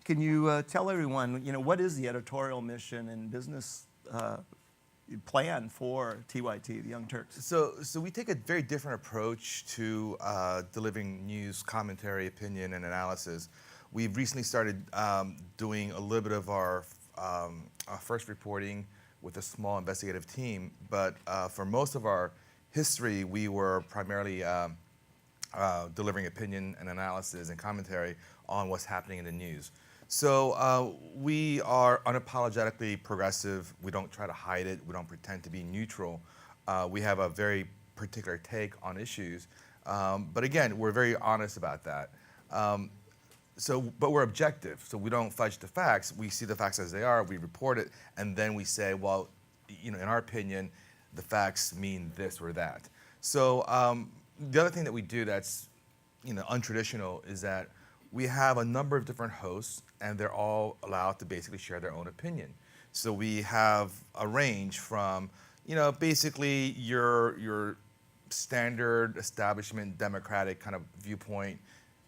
Can you tell everyone, what is the editorial mission and business plan for TYT, the Young Turks? So we take a very different approach to delivering news, commentary, opinion, and analysis. We've recently started doing a little bit of our first reporting with a small investigative team, but for most of our history, we were primarily delivering opinion and analysis and commentary on what's happening in the news. So we are unapologetically progressive. We don't try to hide it. We don't pretend to be neutral. We have a very particular take on issues. But again, we're very honest about that. But we're objective, so we don't fudge the facts. We see the facts as they are, we report it, and then we say, well, in our opinion, the facts mean this or that. So the other thing that we do that's untraditional is that we have a number of different hosts, and they're all allowed to basically share their own opinion. So we have a range from, basically your standard establishment Democratic kind of viewpoint,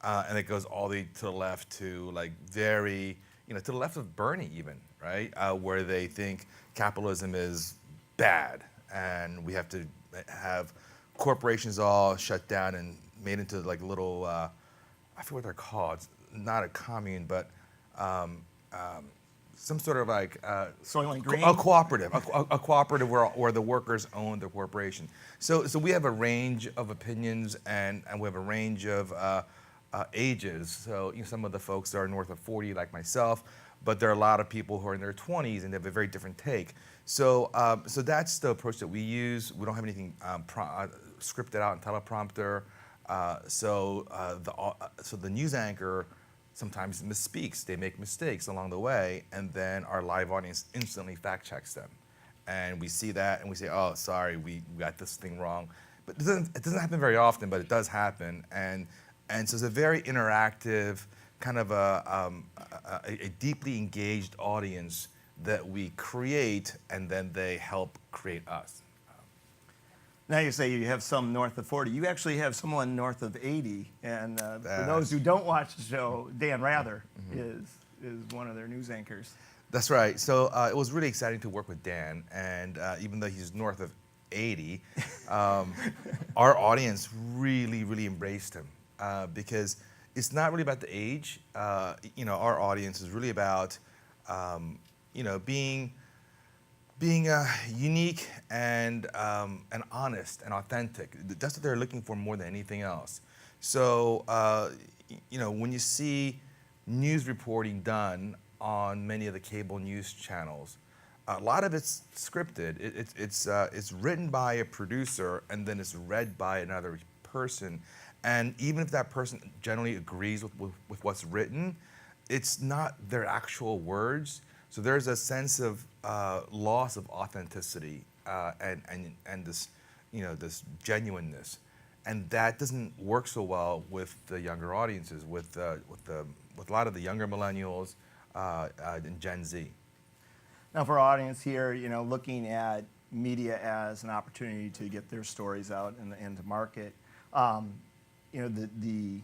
and it goes all the way to the left to like very, to the left of Bernie even, right? Where they think capitalism is bad, and we have to have corporations all shut down and made into like little, I forget what they're called. It's not a commune, but some sort of like Soylent Green? A cooperative, a cooperative where the workers own the corporation. So we have a range of opinions, and we have a range of ages. So some of the folks are north of 40, like myself, but there are a lot of people who are in their 20s and they have a very different take. So that's the approach that we use. We don't have anything scripted out in teleprompter. So the news anchor sometimes misspeaks. They make mistakes along the way, and then our live audience instantly fact checks them. And we see that, and we say, oh, sorry, we got this thing wrong. But it doesn't happen very often, but it does happen. And so it's a very interactive, kind of a deeply engaged audience that we create, and then they help create us. Now you say you have some north of 40. You actually have someone north of 80. And for those who don't watch the show, Dan Rather is one of their news anchors. That's right. So it was really exciting to work with Dan. And even though he's north of 80, our audience really, really embraced him. Because it's not really about the age. Our audience is really about, being unique and honest and authentic. That's what they're looking for more than anything else. So, when you see news reporting done on many of the cable news channels, a lot of it's scripted. It's written by a producer, and then it's read by another person. And even if that person generally agrees with what's written, it's not their actual words. So there's a sense of loss of authenticity and this, this genuineness, and that doesn't work so well with the younger audiences, with a lot of the younger millennials and Gen Z. Now, for our audience here, looking at media as an opportunity to get their stories out and to market, the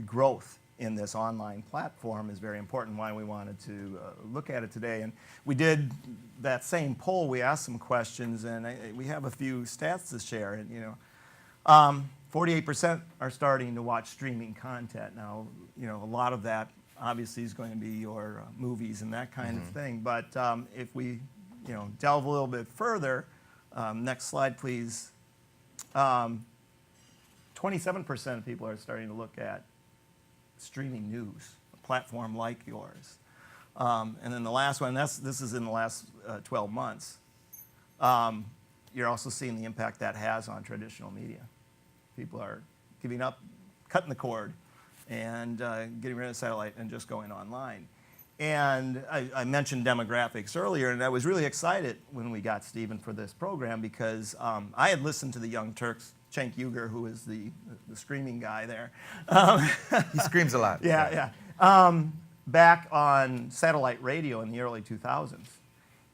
growth in this online platform is very important, why we wanted to look at it today. And we did that same poll. We asked some questions, and we have a few stats to share. And 48% are starting to watch streaming content. Now, a lot of that obviously is going to be your movies and that kind of thing. But if we, delve a little bit further, next slide, please. 27% of people are starting to look at streaming news, a platform like yours. And then the last one, this is in the last 12 months. You're also seeing the impact that has on traditional media. People are giving up, cutting the cord, and getting rid of satellite and just going online. And I mentioned demographics earlier, and I was really excited when we got Stephen for this program because I had listened to the Young Turks, Cenk Uygur, who is the screaming guy there. He screams a lot. Yeah. Back on satellite radio in the early 2000s.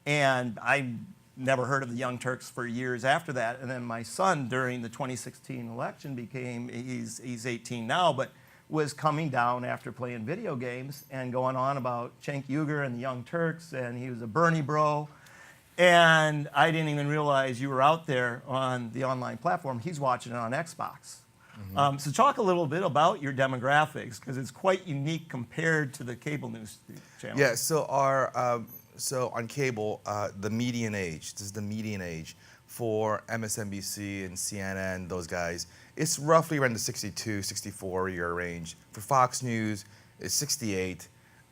And I never heard of the Young Turks for years after that. And then my son, during the 2016 election, he's 18 now, but was coming down after playing video games and going on about Cenk Uygur and the Young Turks, and he was a Bernie bro. And I didn't even realize you were out there on the online platform. He's watching it on Xbox. So talk a little bit about your demographics, because it's quite unique compared to the cable news channel. Yeah, so so on cable, the median age, this is the median age for MSNBC and CNN, those guys, it's roughly around the 62, 64-year range. For Fox News, it's 68.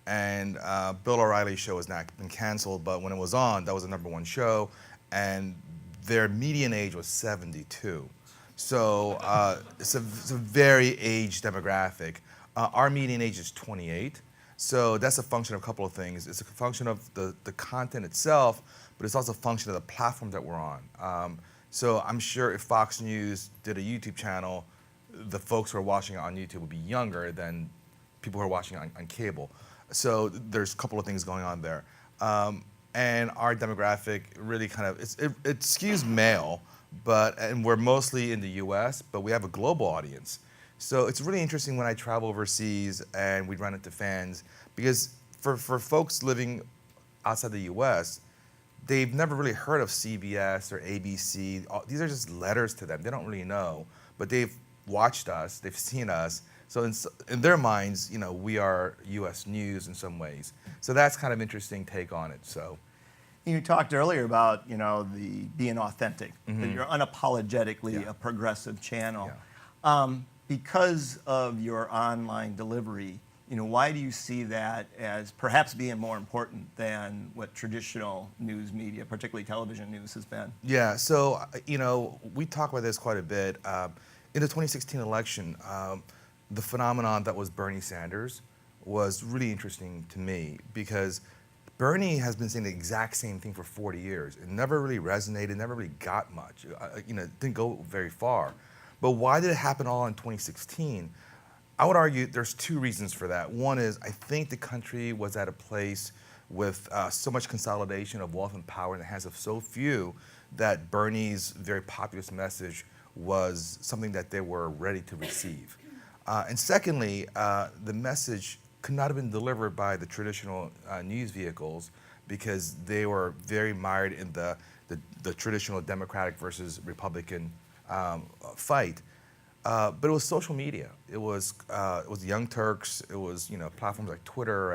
And Bill O'Reilly's show has not been canceled, but when it was on, that was the #1 show, and their median age was 72. So it's a very aged demographic. Our median age is 28, so that's a function of a couple of things. It's a function of the content itself, but it's also a function of the platform that we're on. So I'm sure if Fox News did a YouTube channel, the folks who are watching it on YouTube would be younger than people who are watching it on cable. So there's a couple of things going on there. And our demographic really kind of, it skews male, and we're mostly in the US, but we have a global audience. So it's really interesting when I travel overseas and we run into fans, because for folks living outside the US, they've never really heard of CBS or ABC. These are just letters to them. They don't really know, but they've watched us, they've seen us. So in their minds, you know, we are US news in some ways. So that's kind of interesting take on it. So. You talked earlier about, you know, the being authentic, that you're unapologetically a progressive channel. Yeah. Because of your online delivery, you know, why do you see that as perhaps being more important than what traditional news media, particularly television news, has been? Yeah, so, you know, we talk about this quite a bit. In the 2016 election, the phenomenon that was Bernie Sanders was really interesting to me, because Bernie has been saying the exact same thing for 40 years. It never really resonated, never really got much. You know, it didn't go very far. But why did it happen all in 2016? I would argue there's two reasons for that. One is I think the country was at a place with so much consolidation of wealth and power in the hands of so few that Bernie's very populist message was something that they were ready to receive. And secondly, the message could not have been delivered by the traditional news vehicles, because they were very mired in the traditional Democratic versus Republican fight. But it was social media. It was the Young Turks. It was, you know, platforms like Twitter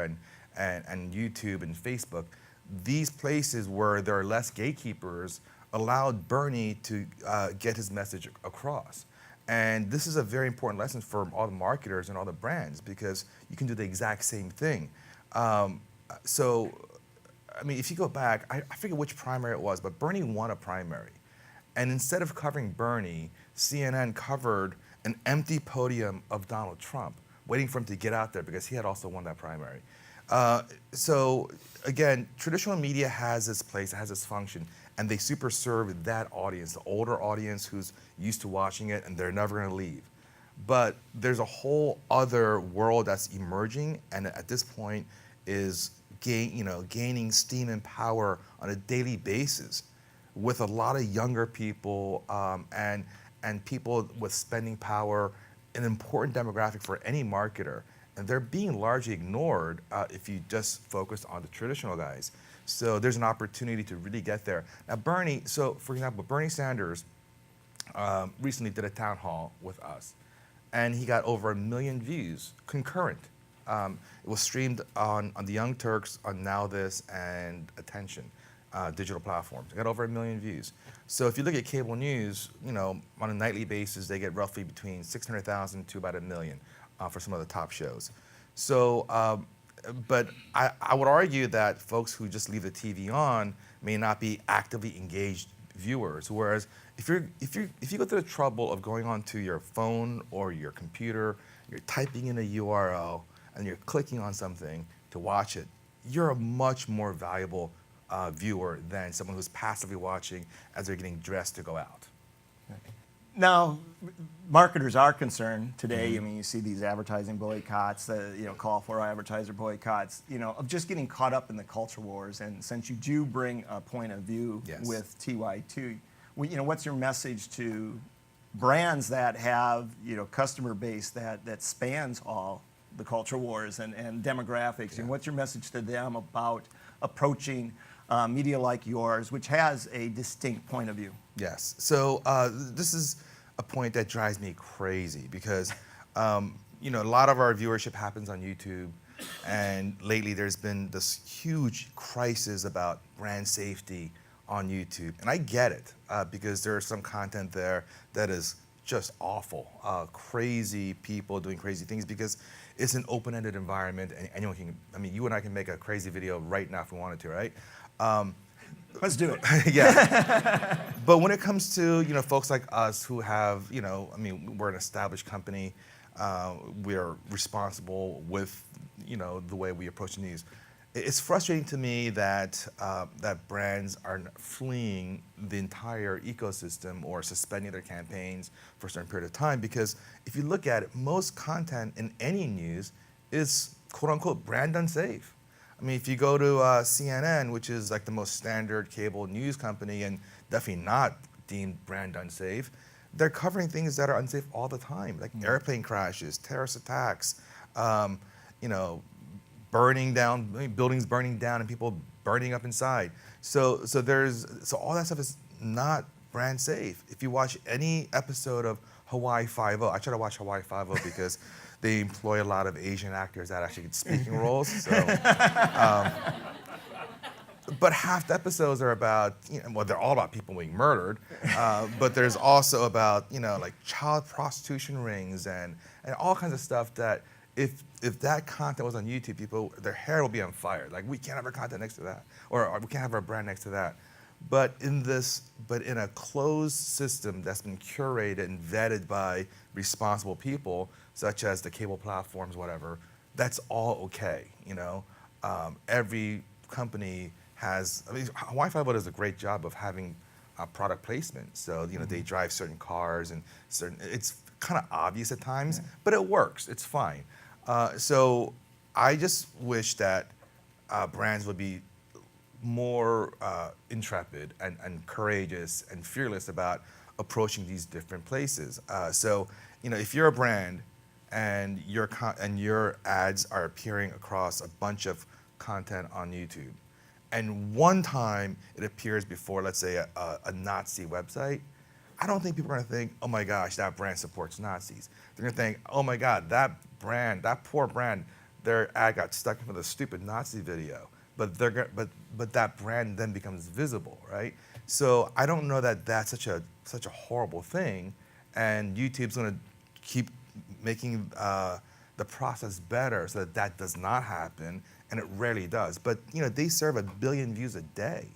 and YouTube and Facebook. These places where there are less gatekeepers allowed Bernie to get his message across. And this is a very important lesson for all the marketers and all the brands, because you can do the exact same thing. So, I mean, if you go back, I forget which primary it was, but Bernie won a primary. And instead of covering Bernie, CNN covered an empty podium of Donald Trump, waiting for him to get out there, because he had also won that primary. So again, traditional media has its place, it has its function, and they super serve that audience, the older audience who's used to watching it, and they're never gonna leave. But there's a whole other world that's emerging, and at this point is gaining steam and power on a daily basis, with a lot of younger people and people with spending power, an important demographic for any marketer. And they're being largely ignored if you just focus on the traditional guys. So there's an opportunity to really get there. Now Bernie, so for example, Bernie Sanders recently did a town hall with us, and he got over 1 million views concurrent. It was streamed on the Young Turks, on Now This, and Attention. Digital platforms. It got over 1 million views. So if you look at cable news, you know, on a nightly basis, they get roughly between 600,000 to about 1 million for some of the top shows. So, but I would argue that folks who just leave the TV on may not be actively engaged viewers. Whereas if you go through the trouble of going onto your phone or your computer, you're typing in a URL and you're clicking on something to watch it, you're a much more valuable viewer than someone who's passively watching as they're getting dressed to go out. Now, marketers are concerned today. I mean, you see these advertising boycotts, call for advertiser boycotts, of just getting caught up in the culture wars. And since you do bring a point of view with TY2, what's your message to brands that have, customer base that spans all the culture wars and demographics. And what's your message to them about approaching media like yours, which has a distinct point of view? Yes. So this is a point that drives me crazy because, a lot of our viewership happens on YouTube, and lately there's been this huge crisis about brand safety on YouTube, and I get it because there's some content there that is just awful, crazy people doing crazy things because it's an open-ended environment, and anyone can. I mean, you and I can make a crazy video right now if we wanted to, right? Let's do it. Yeah. But when it comes to folks like us who have we're an established company. We're responsible with the way we approach the news. It's frustrating to me that that brands are fleeing the entire ecosystem or suspending their campaigns for a certain period of time, because if you look at it, most content in any news is quote unquote brand unsafe. I mean, if you go to CNN, which is like the most standard cable news company and definitely not deemed brand unsafe, they're covering things that are unsafe all the time, like airplane crashes, terrorist attacks, burning down, buildings burning down and people burning up inside. So all that stuff is not brand safe. If you watch any episode of Hawaii Five-0, I try to watch Hawaii Five-0 because they employ a lot of Asian actors that actually get speaking roles. So, but half the episodes are about, they're all about people being murdered, but there's also about, like child prostitution rings and all kinds of stuff that if that content was on YouTube, people, their hair will be on fire. Like, we can't have our content next to that, or we can't have our brand next to that. But in a closed system that's been curated and vetted by responsible people, such as the cable platforms, whatever, that's all okay. Every company has. I mean, Hawaii Five-0 does a great job of having product placement. So they drive certain cars and certain. It's kind of obvious at times, but it works. It's fine. So I just wish that brands would be more intrepid and courageous and fearless about approaching these different places. So if you're a brand and your ads are appearing across a bunch of content on YouTube, and one time it appears before, let's say, a Nazi website, I don't think people are going to think, oh my gosh, that brand supports Nazis. They're going to think, oh my God, that brand, that poor brand, their ad got stuck into the stupid Nazi video. But that brand then becomes visible, right? So I don't know that that's such a horrible thing, and YouTube's going to keep making the process better so that does not happen, and it rarely does. But they serve 1 billion views a day,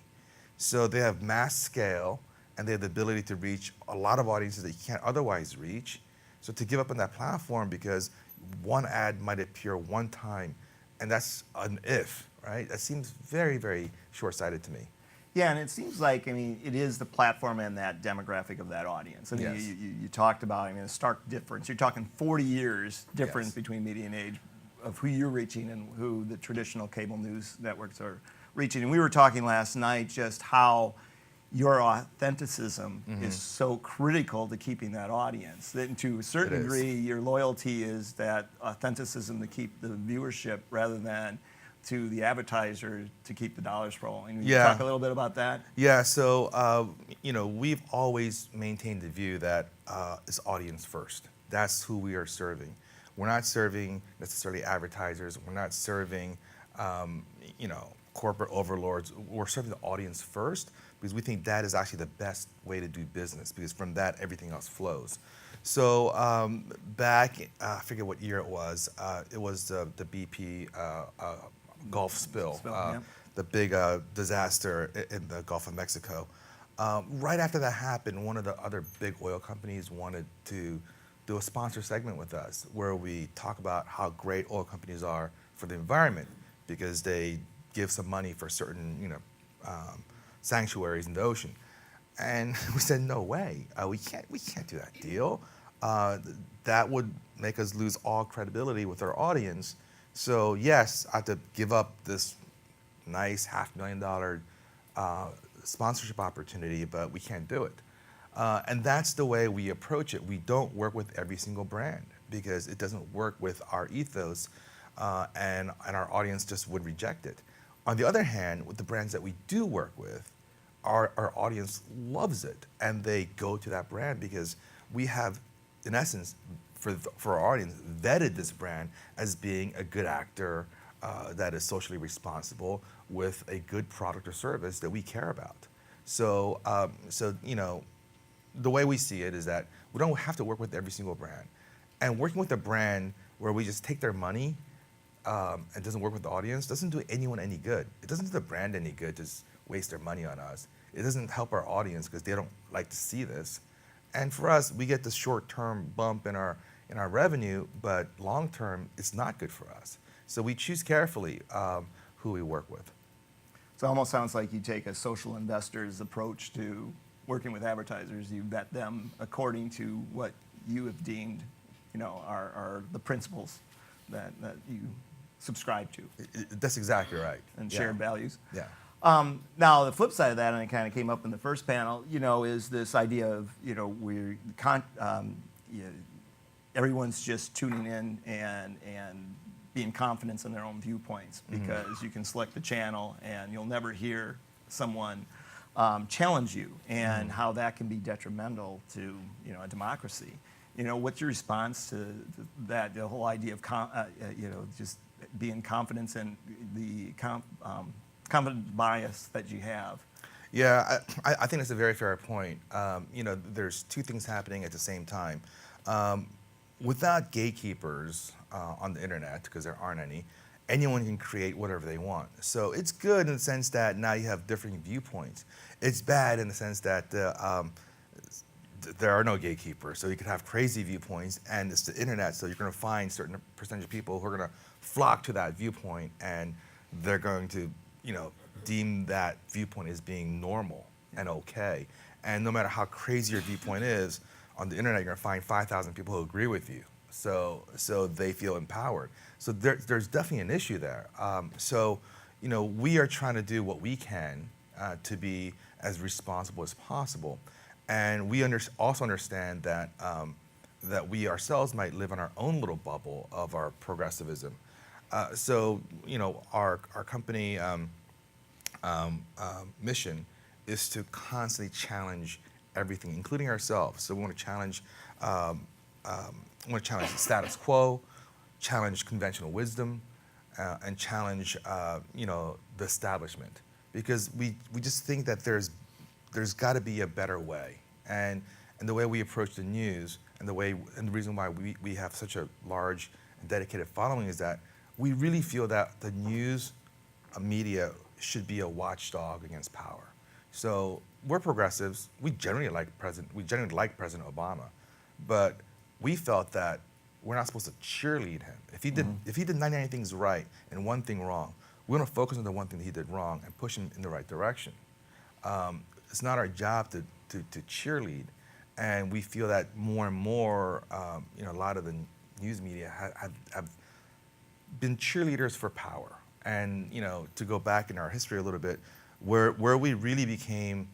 so they have mass scale, and they have the ability to reach a lot of audiences that you can't otherwise reach. So to give up on that platform because one ad might appear one time, and that's an if, right? That seems very, very short-sighted to me. Yeah, and it seems like, it is the platform and that demographic of that audience. Yes. You talked about, a stark difference. You're talking 40 years difference Yes. between median age of who you're reaching and who the traditional cable news networks are reaching. And we were talking last night just how your authenticism is so critical to keeping that audience. That to a certain degree, your loyalty is that authenticism to keep the viewership rather than to the advertiser to keep the dollars rolling. Can you talk a little bit about that? Yeah, so we've always maintained the view that it's audience first. That's who we are serving. We're not serving necessarily advertisers. We're not serving corporate overlords. We're serving the audience first because we think that is actually the best way to do business, because from that everything else flows. So back, I forget what year it was the BP Gulf spill, the big disaster in the Gulf of Mexico. Right after that happened, one of the other big oil companies wanted to do a sponsor segment with us where we talk about how great oil companies are for the environment because they give some money for certain sanctuaries in the ocean. And we said, no way, we can't do that deal. That would make us lose all credibility with our audience. So yes, I have to give up this nice $500,000 sponsorship opportunity, but we can't do it. And that's the way we approach it. We don't work with every single brand because it doesn't work with our ethos, and our audience just would reject it. On the other hand, with the brands that we do work with, our audience loves it, and they go to that brand because we have, in essence, for our audience, vetted this brand as being a good actor that is socially responsible with a good product or service that we care about. So, the way we see it is that we don't have to work with every single brand, and working with a brand where we just take their money and doesn't work with the audience doesn't do anyone any good. It doesn't do the brand any good to just waste their money on us. It doesn't help our audience because they don't like to see this. And for us, we get this short-term bump in our revenue, but long-term, it's not good for us. So we choose carefully who we work with. So it almost sounds like you take a social investor's approach to working with advertisers. You vet them according to what you have deemed, are the principles that you subscribe to. That's exactly right. And shared values. Yeah. Now, the flip side of that, and it kind of came up in the first panel, is this idea of, everyone's just tuning in and being confident in their own viewpoints because you can select the channel and you'll never hear someone challenge you, and how that can be detrimental to a democracy. What's your response to that? The whole idea of just being confident in the confident bias that you have. Yeah, I think that's a very fair point. There's two things happening at the same time. Without gatekeepers on the internet, because there aren't any, anyone can create whatever they want. So it's good in the sense that now you have different viewpoints. It's bad in the sense that there are no gatekeepers. So you could have crazy viewpoints, and it's the internet, so you're going to find certain percentage of people who are going to flock to that viewpoint, and they're going to deem that viewpoint as being normal and okay. And no matter how crazy your viewpoint is, on the internet, you're gonna find 5,000 people who agree with you. So they feel empowered. So there's definitely an issue there. We are trying to do what we can to be as responsible as possible. And we also understand that that we ourselves might live in our own little bubble of our progressivism. Our company mission is to constantly challenge everything, including ourselves. So we want to challenge, the status quo, challenge conventional wisdom, and challenge, the establishment, because we just think that there's got to be a better way, and the way we approach the news, and the reason why we have such a large and dedicated following is that we really feel that the news media should be a watchdog against power. So we're progressives. We generally like President Obama, but we felt that we're not supposed to cheerlead him. If he did 99 things right and one thing wrong, we want to focus on the one thing that he did wrong and push him in the right direction. It's not our job to cheerlead, and we feel that more and more, a lot of the news media have been cheerleaders for power. And to go back in our history a little bit, where we really became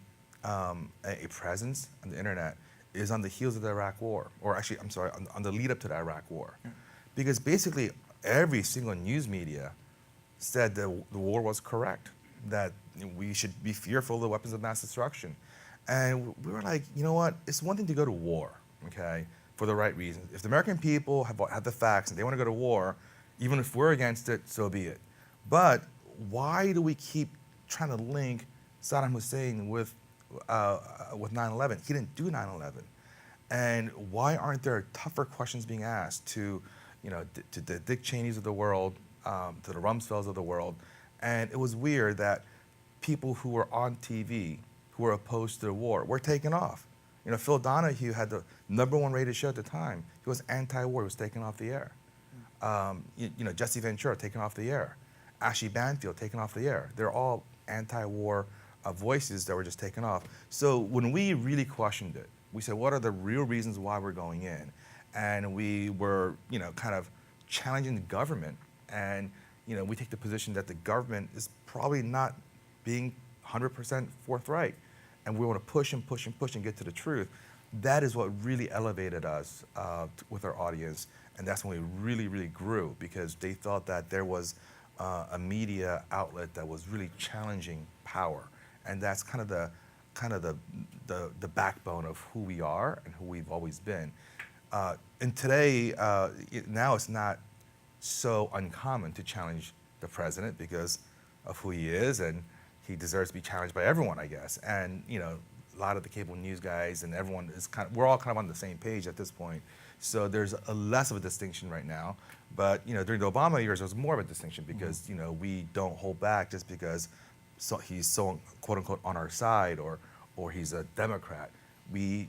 a presence on the internet is on the heels of the Iraq War, or actually, I'm sorry, on the lead up to the Iraq War. Yeah. Because basically every single news media said that the war was correct, that we should be fearful of the weapons of mass destruction. And we were like, you know what, it's one thing to go to war, okay, for the right reasons. If the American people have the facts and they want to go to war, even if we're against it, so be it. But why do we keep trying to link Saddam Hussein with 9/11? He didn't do 9/11. And why aren't there tougher questions being asked to the Dick Cheneys of the world, to the Rumsfelds of the world? And it was weird that people who were on TV, who were opposed to the war, were taken off. Phil Donahue had the #1 rated show at the time. He was anti-war. He was taken off the air. Jesse Ventura taken off the air. Ashley Banfield taken off the air. They're all anti-war voices that were just taken off. So when we really questioned it, we said, what are the real reasons why we're going in? And we were, kind of challenging the government. And, we take the position that the government is probably not being 100% forthright. and we want to push and push and push and get to the truth, that is what really elevated us with our audience. And that's when we really, really grew, because they thought that there was a media outlet that was really challenging power. And that's kind of the backbone of who we are and who we've always been. And today, now it's not so uncommon to challenge the president because of who he is, and he deserves to be challenged by everyone, I guess. And a lot of the cable news guys and everyone is we're all kind of on the same page at this point. So there's a less of a distinction right now. But during the Obama years, there was more of a distinction because we don't hold back just because he's so quote unquote on our side or he's a Democrat. We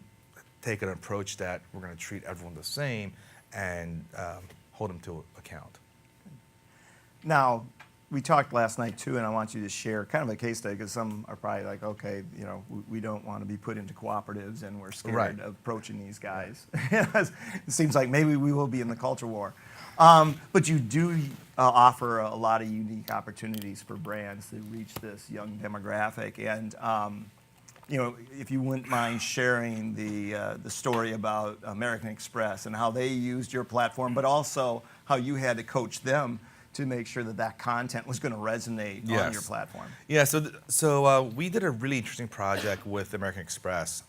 take an approach that we're going to treat everyone the same and hold them to account. Now, we talked last night too, and I want you to share kind of a case study, because some are probably like, okay, we don't want to be put into cooperatives and we're scared of approaching these guys. It seems like maybe we will be in the culture war. But you do offer a lot of unique opportunities for brands to reach this young demographic. And if you wouldn't mind sharing the story about American Express and how they used your platform, but also how you had to coach them to make sure that content was going to resonate on your platform. Yeah, so we did a really interesting project with American Express.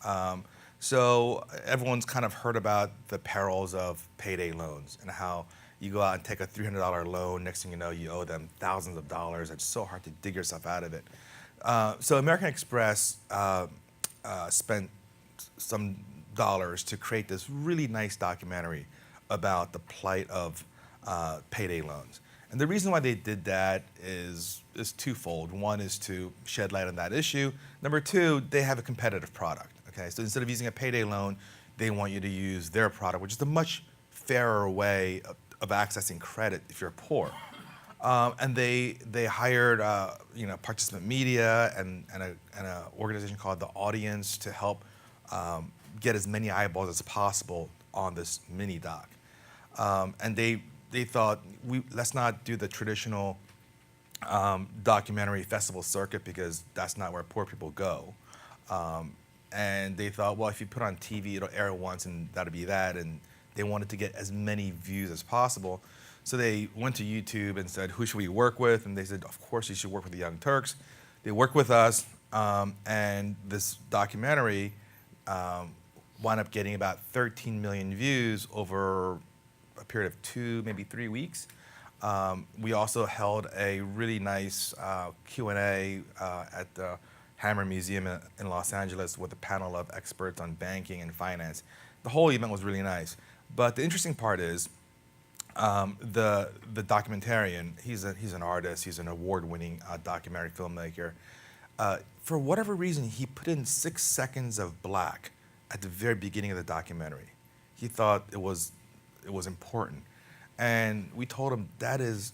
So everyone's kind of heard about the perils of payday loans and how you go out and take a $300 loan, next thing you know, you owe them thousands of dollars. It's so hard to dig yourself out of it. So American Express spent some dollars to create this really nice documentary about the plight of payday loans. And the reason why they did that is twofold. One is to shed light on that issue. Number two, they have a competitive product. Okay, so instead of using a payday loan, they want you to use their product, which is a much fairer way of accessing credit if you're poor. And they hired participant media and an organization called The Audience to help get as many eyeballs as possible on this mini doc. And they thought, let's not do the traditional documentary festival circuit because that's not where poor people go. And they thought, well, if you put on TV, it'll air once and that'll be that. And they wanted to get as many views as possible. So they went to YouTube and said, who should we work with? And they said, of course, you should work with the Young Turks. They worked with us, and this documentary wound up getting about 13 million views over a period of 2, maybe 3 weeks. We also held a really nice Q&A at the Hammer Museum in Los Angeles with a panel of experts on banking and finance. The whole event was really nice. But the interesting part is the documentarian, he's an artist, he's an award-winning documentary filmmaker. For whatever reason, he put in 6 seconds of black at the very beginning of the documentary. He thought it was important. And we told him that's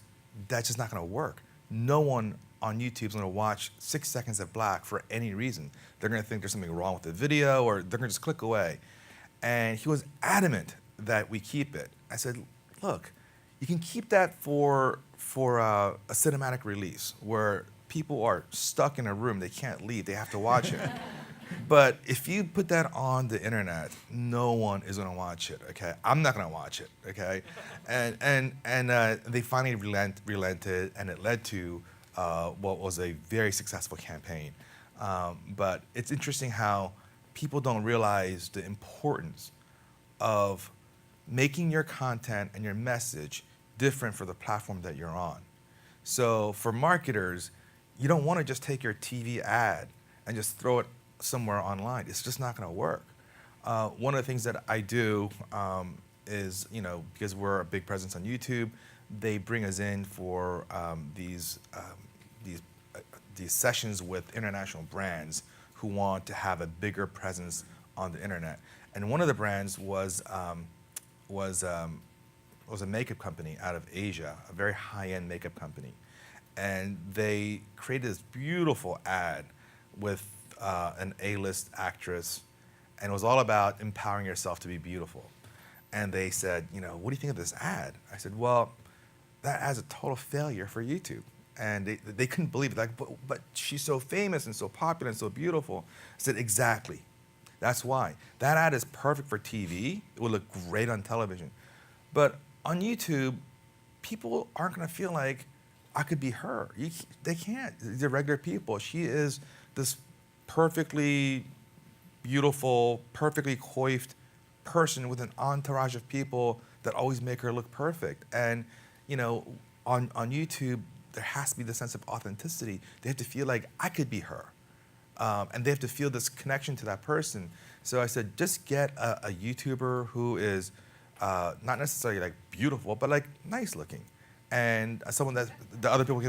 just not gonna work. No one on YouTube is gonna watch 6 seconds of black for any reason. They're gonna think there's something wrong with the video, or they're gonna just click away. And he was adamant that we keep it. I said, look, you can keep that for a cinematic release where people are stuck in a room, they can't leave, they have to watch it. But if you put that on the internet, no one is gonna watch it, okay? I'm not gonna watch it, okay? And they finally relented, and it led to what was a very successful campaign. But it's interesting how people don't realize the importance of making your content and your message different for the platform that you're on. So for marketers, you don't want to just take your TV ad and just throw it somewhere online. It's just not going to work. One of the things that I do is, because we're a big presence on YouTube, they bring us in for these sessions with international brands who want to have a bigger presence on the internet. And one of the brands was a makeup company out of Asia, a very high-end makeup company. And they created this beautiful ad with an A-list actress, and it was all about empowering yourself to be beautiful. And they said, what do you think of this ad? I said, well, that ad's a total failure for YouTube. And they couldn't believe it. Like, but she's so famous and so popular and so beautiful. I said, exactly. That's why. That ad is perfect for TV. It would look great on television. But on YouTube, people aren't going to feel like I could be her. They can't. They're regular people. She is this perfectly beautiful, perfectly coiffed person with an entourage of people that always make her look perfect. And, you know, on YouTube, there has to be the sense of authenticity. They have to feel like I could be her. And they have to feel this connection to that person. So I said, just get a YouTuber who is not necessarily like beautiful, but like nice looking. And someone that the other people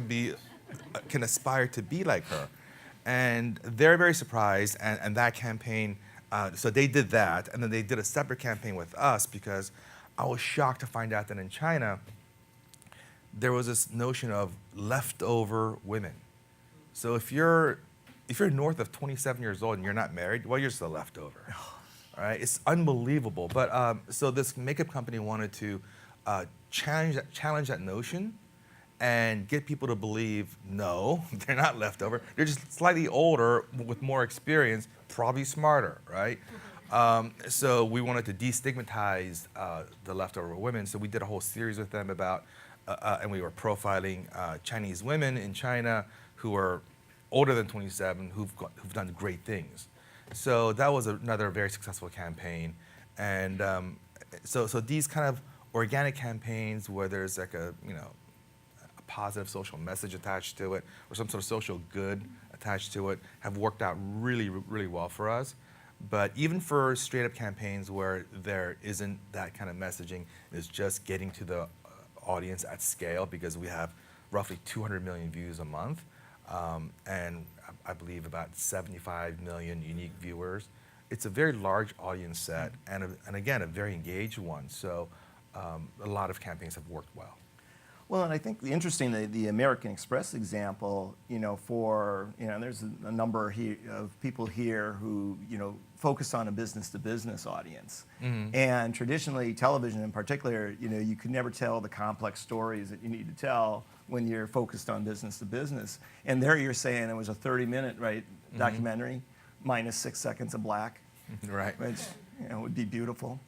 can aspire to be like her. And they're very surprised, and that campaign, so they did that, and then they did a separate campaign with us because I was shocked to find out that in China, there was this notion of leftover women. So if you're north of 27 years old and you're not married, well, you're just a leftover. All right, it's unbelievable. But so this makeup company wanted to challenge that notion and get people to believe, no, they're not leftover. They're just slightly older with more experience, probably smarter, right? So we wanted to destigmatize the leftover women. So we did a whole series with them about, and we were profiling Chinese women in China who are older than 27, who've done great things. So that was another very successful campaign. And so these kind of organic campaigns where there's like a positive social message attached to it or some sort of social good attached to it have worked out really, really well for us. But even for straight up campaigns where there isn't that kind of messaging, it's just getting to the audience at scale, because we have roughly 200 million views a month, and I believe about 75 million unique viewers. It's a very large audience set, and again, a very engaged one. So a lot of campaigns have worked well. Well, and I think the American Express example, there's a number of people here who, focus on a business-to-business audience. Mm-hmm. And traditionally, television in particular, you could never tell the complex stories that you need to tell when you're focused on business-to-business. And there you're saying it was a 30-minute, mm-hmm. documentary, minus 6 seconds of black. Right. Which, would be beautiful.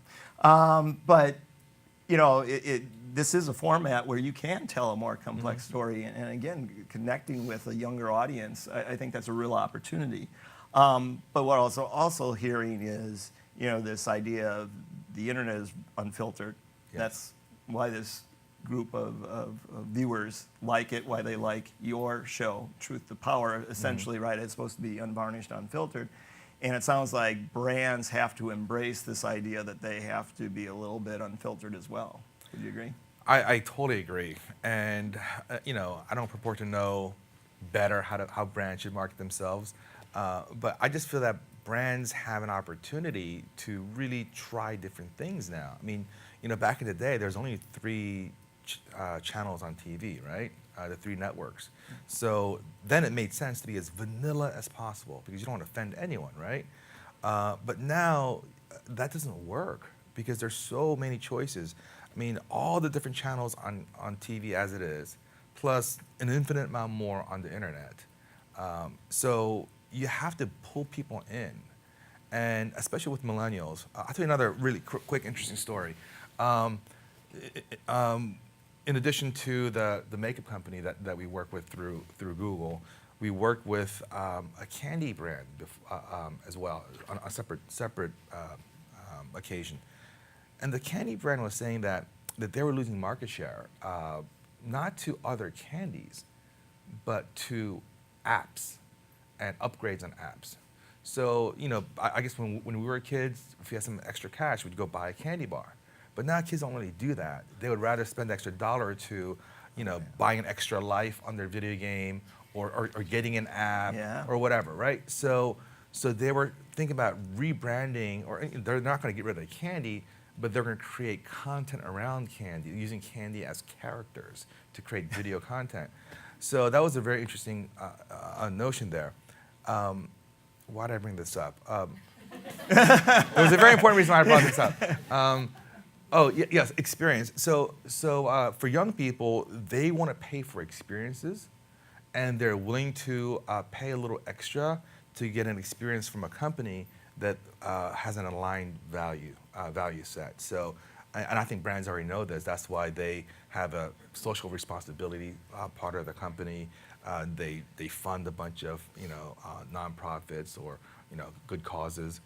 But this is a format where you can tell a more complex mm-hmm. story, and again, connecting with a younger audience, I think that's a real opportunity. But what also hearing is, this idea of the internet is unfiltered. Yes. That's why this group of viewers like it, why they like your show, Truth to Power, essentially, mm-hmm. right? It's supposed to be unvarnished, unfiltered. And it sounds like brands have to embrace this idea that they have to be a little bit unfiltered as well. Would you agree? I totally agree. And, I don't purport to know better how brands should market themselves. But I just feel that brands have an opportunity to really try different things now. I mean, back in the day, there's only 3 channels on TV, right? The 3 networks. So then it made sense to be as vanilla as possible because you don't want to offend anyone, right? But now that doesn't work because there's so many choices. I mean, all the different channels on TV as it is, plus an infinite amount more on the internet. So you have to pull people in, and especially with millennials. I'll tell you another really quick, interesting story. In addition to the makeup company that we work with through Google, we work with a candy brand as well on a separate occasion. And the candy brand was saying that they were losing market share, not to other candies, but to apps and upgrades on apps. So, I guess when we were kids, if we had some extra cash, we'd go buy a candy bar. But now kids don't really do that. They would rather spend an extra $1 or $2, buying an extra life on their video game or getting an app or whatever, right? So they were thinking about rebranding, or they're not going to get rid of the candy, but they're going to create content around candy, using candy as characters to create video content. So that was a very interesting notion there. Why did I bring this up? There was a very important reason why I brought this up. Yes, experience. So for young people, they want to pay for experiences and they're willing to pay a little extra to get an experience from a company that has an aligned value set. So, and I think brands already know this. That's why they have a social responsibility part of the company. They fund a bunch of nonprofits or good causes.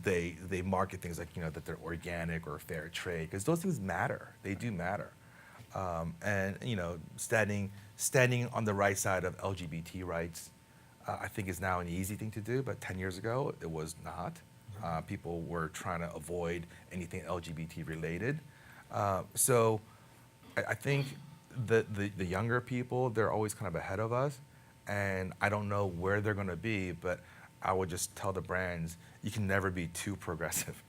They market things like that they're organic or fair trade, because those things matter. They do matter. And standing on the right side of LGBT rights, I think is now an easy thing to do, but 10 years ago it was not. People were trying to avoid anything LGBT related. So I think the younger people, they're always kind of ahead of us, and I don't know where they're going to be, but I would just tell the brands, you can never be too progressive.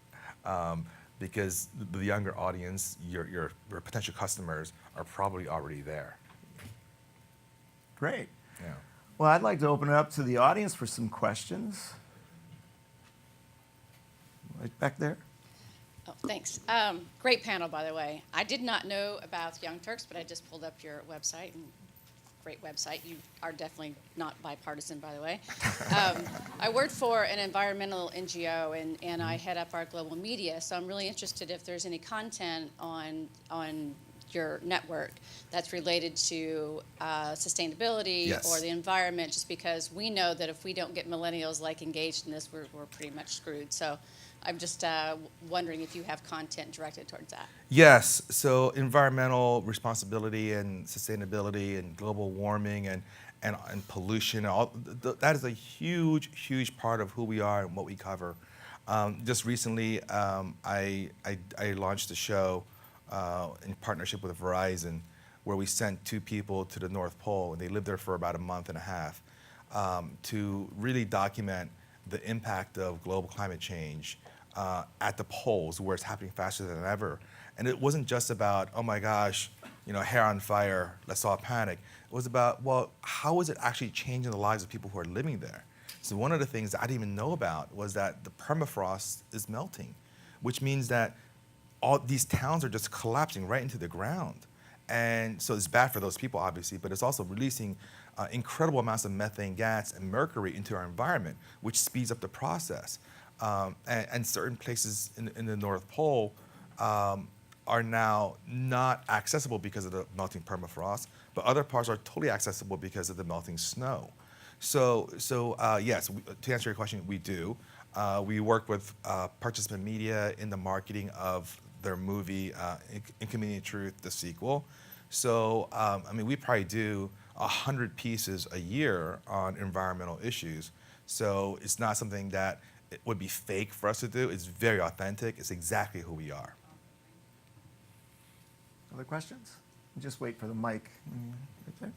Because the younger audience, your potential customers, are probably already there. Great. Yeah. Well, I'd like to open it up to the audience for some questions. Right back there. Oh, thanks. Great panel, by the way. I did not know about Young Turks, but I just pulled up your website. And great website. You are definitely not bipartisan, by the way. I work for an environmental NGO, and I head up our global media. So I'm really interested if there's any content on your network that's related to sustainability Yes. or the environment, just because we know that if we don't get millennials engaged in this, we're pretty much screwed. So I'm just wondering if you have content directed towards that. Yes, so environmental responsibility and sustainability and global warming and pollution, that is a huge part of who we are and what we cover. Just recently, I launched a show in partnership with Verizon, where we sent 2 people to the North Pole, and they lived there for about a month and a half, to really document the impact of global climate change at the poles, where it's happening faster than ever. And it wasn't just about, oh my gosh, hair on fire, let's all panic. It was about, well, how is it actually changing the lives of people who are living there? So one of the things that I didn't even know about was that the permafrost is melting, which means that all these towns are just collapsing right into the ground. And so it's bad for those people, obviously, but it's also releasing incredible amounts of methane gas and mercury into our environment, which speeds up the process. And certain places in the North Pole are now not accessible because of the melting permafrost, but other parts are totally accessible because of the melting snow. So yes, to answer your question, we do. We work with participant media in the marketing of their movie, Inconvenient Truth, the sequel. So, we probably do 100 pieces a year on environmental issues. So it's not something that it would be fake for us to do. It's very authentic. It's exactly who we are. Other questions? Just wait for the mic. Right there.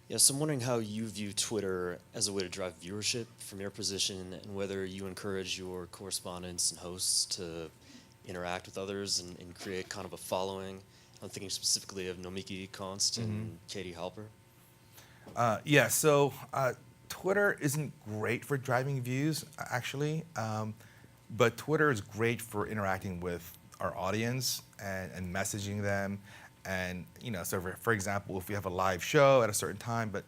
Yes, I'm wondering how you view Twitter as a way to drive viewership from your position, and whether you encourage your correspondents and hosts to interact with others and create kind of a following. I'm thinking specifically of Nomiki Konst and Katie Halper. So Twitter isn't great for driving views, actually, but Twitter is great for interacting with our audience and messaging them. And so for example, if we have a live show at a certain time, but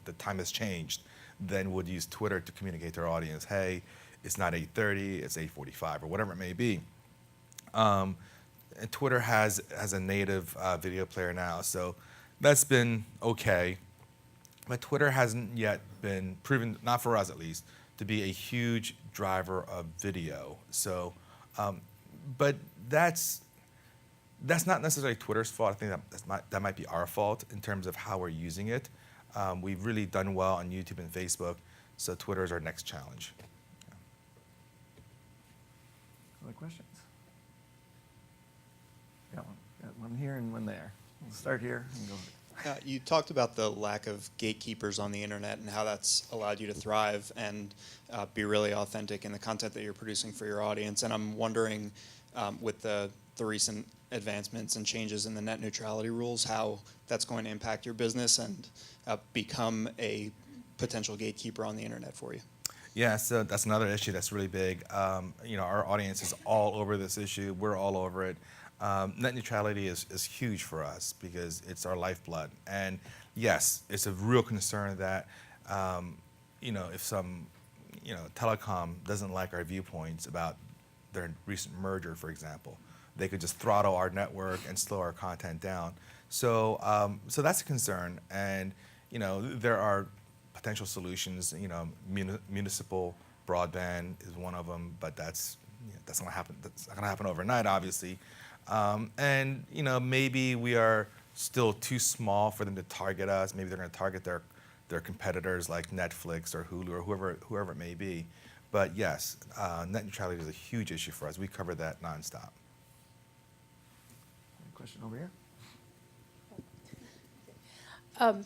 the time has changed, then we'll use Twitter to communicate to our audience, hey, it's not 8:30, it's 8:45, or whatever it may be. And Twitter has a native video player now, so that's been okay. But Twitter hasn't yet been proven, not for us at least, to be a huge driver of video. So, but that's not necessarily Twitter's fault. I think that might be our fault in terms of how we're using it. We've really done well on YouTube and Facebook, so Twitter is our next challenge. Yeah. Other questions? Got one here and one there. We'll start here and go. You talked about the lack of gatekeepers on the internet and how that's allowed you to thrive and be really authentic in the content that you're producing for your audience. And I'm wondering, with the recent advancements and changes in the net neutrality rules, how that's going to impact your business and become a potential gatekeeper on the internet for you. Yeah, so that's another issue that's really big. Our audience is all over this issue. We're all over it. net neutrality is huge for us because it's our lifeblood. And yes, it's a real concern that, if some, telecom doesn't like our viewpoints about their recent merger, for example, they could just throttle our network and slow our content down. So, so that's a concern. And, there are potential solutions. Municipal broadband is one of them, but that's not going to happen. That's not going to happen overnight, obviously. And maybe we are still too small for them to target us. Maybe they're going to target their competitors like Netflix or Hulu or whoever it may be. But yes, net neutrality is a huge issue for us. We cover that nonstop. Question over here.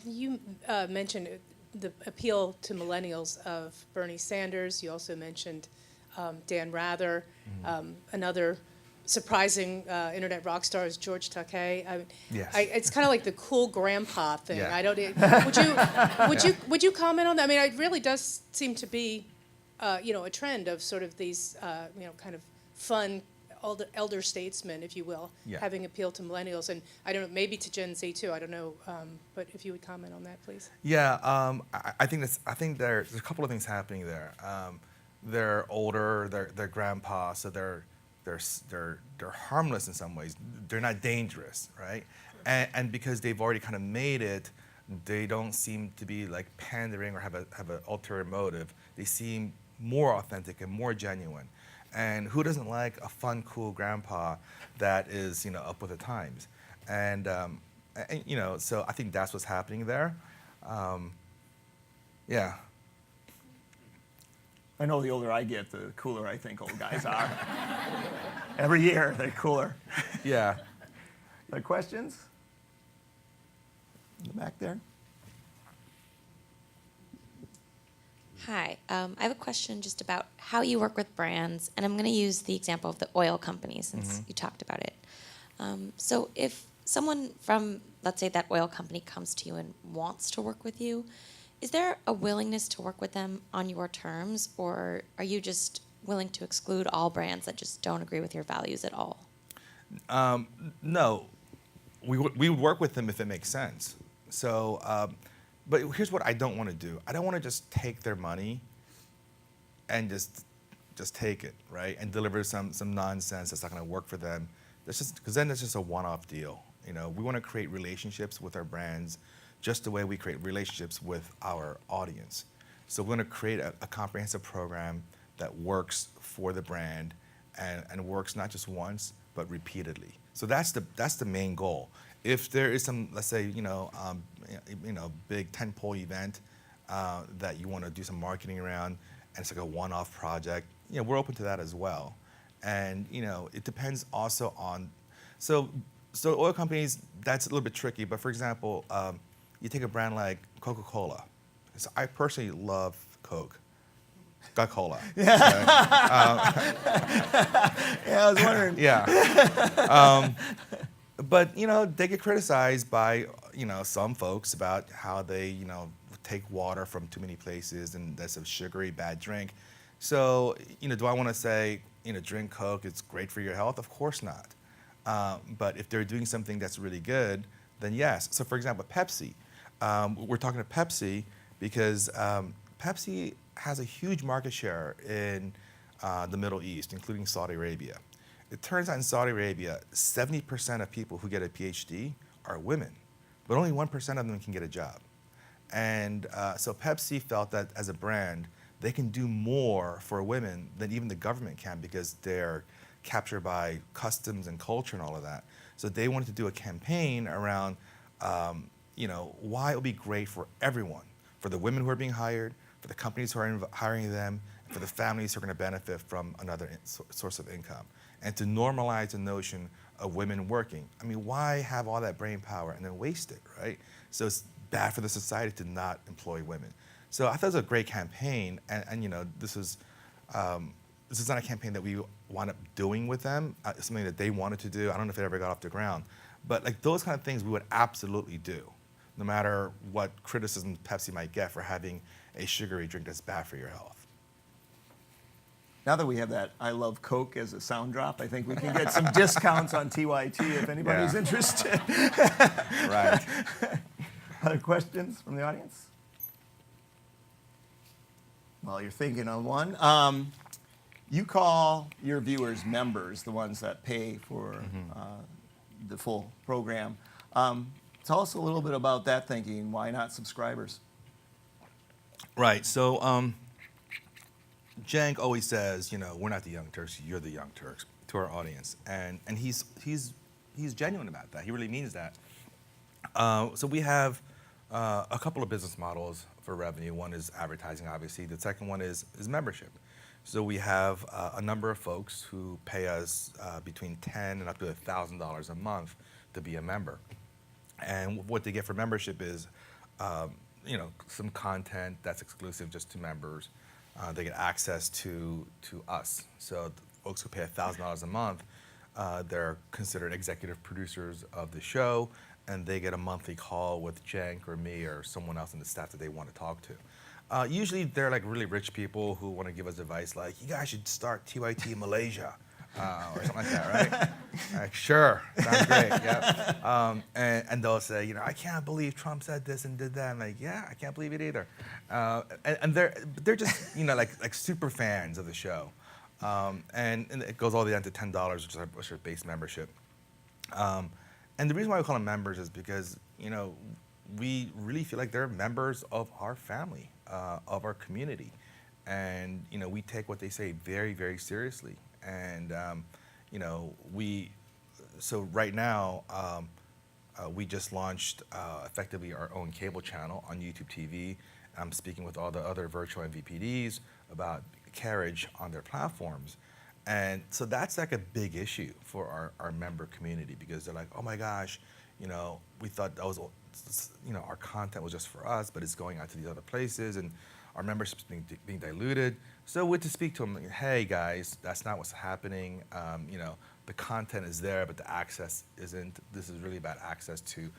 You mentioned the appeal to millennials of Bernie Sanders. You also mentioned Dan Rather. Another surprising internet rock star is George Takei. Yes. It's kind of like the cool grandpa thing. Yeah. I don't. Would you comment on that? I mean, it really does seem to be, a trend of sort of these, kind of fun elder statesmen, if you will, Yeah. having appeal to millennials, and I don't know, maybe to Gen Z too. I don't know, but if you would comment on that, please. Yeah, I think there's a couple of things happening there. They're older, they're grandpa, so they're harmless in some ways. They're not dangerous, right? And because they've already kind of made it, they don't seem to be like pandering or have an ulterior motive. They seem more authentic and more genuine. And who doesn't like a fun, cool grandpa that is, up with the times? And so I think that's what's happening there. Yeah. I know the older I get, the cooler I think old guys are. Every year, they're cooler. Yeah. Questions? In the back there. Hi, I have a question just about how you work with brands, and I'm going to use the example of the oil company since you talked about it. So if someone from, let's say, that oil company comes to you and wants to work with you, is there a willingness to work with them on your terms, or are you just willing to exclude all brands that just don't agree with your values at all? No, we would work with them if it makes sense. So, but here's what I don't want to do. I don't want to just take their money and just take it, right? And deliver some nonsense that's not going to work for them. That's just because then it's just a one-off deal. We want to create relationships with our brands just the way we create relationships with our audience. So we're going to create a comprehensive program that works for the brand and works not just once but repeatedly. So that's the main goal. If there is some, let's say, big tentpole event that you want to do some marketing around, and it's like a one-off project, we're open to that as well. And it depends also on, so oil companies, that's a little bit tricky. But for example, you take a brand like Coca-Cola. So I personally love Coke. Coca-Cola. Yeah, I was wondering. Yeah. But they get criticized by some folks about how they take water from too many places, and that's a sugary bad drink. So do I want to say drink Coke, it's great for your health? Of course not. But if they're doing something that's really good, then yes. So for example, Pepsi. We're talking to Pepsi because Pepsi has a huge market share in the Middle East, including Saudi Arabia. It turns out in Saudi Arabia, 70% of people who get a PhD are women, but only 1% of them can get a job. And so Pepsi felt that as a brand, they can do more for women than even the government can because they're captured by customs and culture and all of that. So they wanted to do a campaign around, why it would be great for everyone, for the women who are being hired, for the companies who are hiring them, and for the families who are going to benefit from another source of income. And to normalize the notion of women working. I mean, why have all that brain power and then waste it, right? So it's bad for the society to not employ women. So I thought it was a great campaign, and this is not a campaign that we wound up doing with them. It's something that they wanted to do. I don't know if it ever got off the ground, but like those kind of things we would absolutely do, no matter what criticism Pepsi might get for having a sugary drink that's bad for your health. Now that we have that I Love Coke as a sound drop, I think we can get some discounts on TYT if anybody's Yeah. interested. Right. Other questions from the audience? Well, you're thinking on one. You call your viewers members, the ones that pay for the full program. Tell us a little bit about that thinking. Why not subscribers? Right. So Cenk always says, we're not the Young Turks, you're the Young Turks, to our audience, and he's genuine about that. He really means that. So we have a couple of business models for revenue. One is advertising, obviously. The second one is membership. So we have a number of folks who pay us between $10 and up to $1,000 a month to be a member. And what they get for membership is, some content that's exclusive just to members. They get access to us. So folks who pay $1,000 a month, they're considered executive producers of the show, and they get a monthly call with Cenk or me or someone else in the staff that they want to talk to. Usually they're like really rich people who want to give us advice like, you guys should start TYT Malaysia or something like that, right? Like, sure, sounds great, yeah. And they'll say, I can't believe Trump said this and did that. I'm like, yeah, I can't believe it either. And they're just, like super fans of the show. And it goes all the way down to $10, which is our base membership. And the reason why we call them members is because, we really feel like they're members of our family, of our community. And, we take what they say very, very seriously. And, so right now, we just launched effectively our own cable channel on YouTube TV. I'm speaking with all the other virtual MVPDs about carriage on their platforms. And so that's like a big issue for our member community, because they're like, oh my gosh, we thought that was, our content was just for us, but it's going out to these other places, and our membership's being diluted. So we're to speak to them, like, hey guys, that's not what's happening. The content is there, but the access isn't. This is really about access to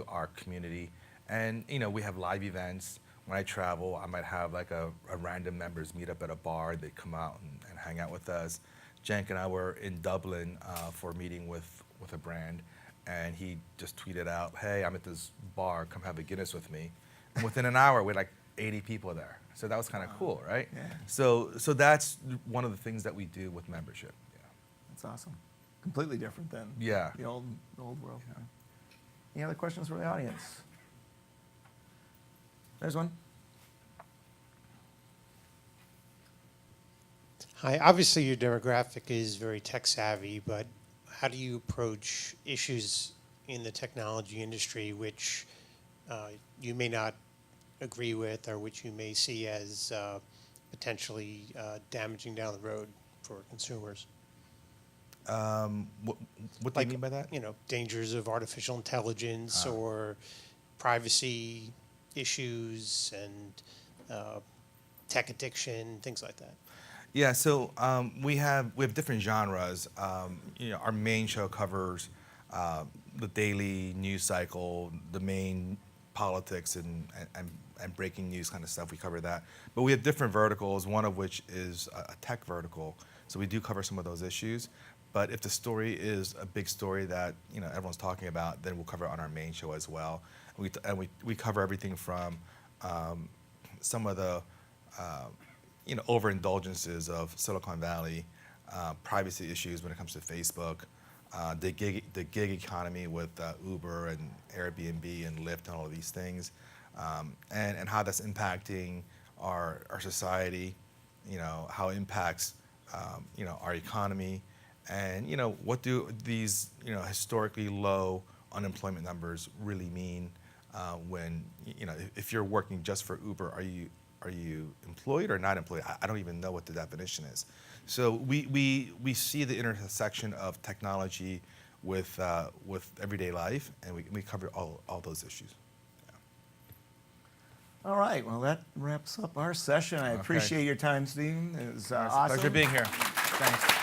our community. And we have live events. When I travel, I might have like a random members meet up at a bar. They come out and hang out with us. Cenk and I were in Dublin for a meeting with a brand, and he just tweeted out, hey, I'm at this bar, come have a Guinness with me. And within an hour, we had like 80 people there. So that was kind of cool, right? Yeah. So that's one of the things that we do with membership. Yeah. That's awesome. Completely different than Yeah. the old world. Yeah. Any other questions from the audience? There's one. Hi, obviously your demographic is very tech savvy, but how do you approach issues in the technology industry which you may not agree with, or which you may see as potentially damaging down the road for consumers? What do you mean by that? Dangers of artificial intelligence or privacy issues and tech addiction, things like that. Yeah, so we have different genres. Our main show covers the daily news cycle, the main politics and breaking news kind of stuff. We cover that. But we have different verticals, one of which is a tech vertical. So we do cover some of those issues. But if the story is a big story that everyone's talking about, then we'll cover it on our main show as well. We cover everything from some of the overindulgences of Silicon Valley, privacy issues when it comes to Facebook, the gig economy with Uber and Airbnb and Lyft and all of these things, and how that's impacting our society, how it impacts our economy, and what do these historically low unemployment numbers really mean when if you're working just for Uber, are you employed or not employed? I don't even know what the definition is. So we see the intersection of technology with everyday life, and we cover all those issues. All right. Well, that wraps up our session. I appreciate your time, Stephen. It was awesome. Pleasure being here. Thanks.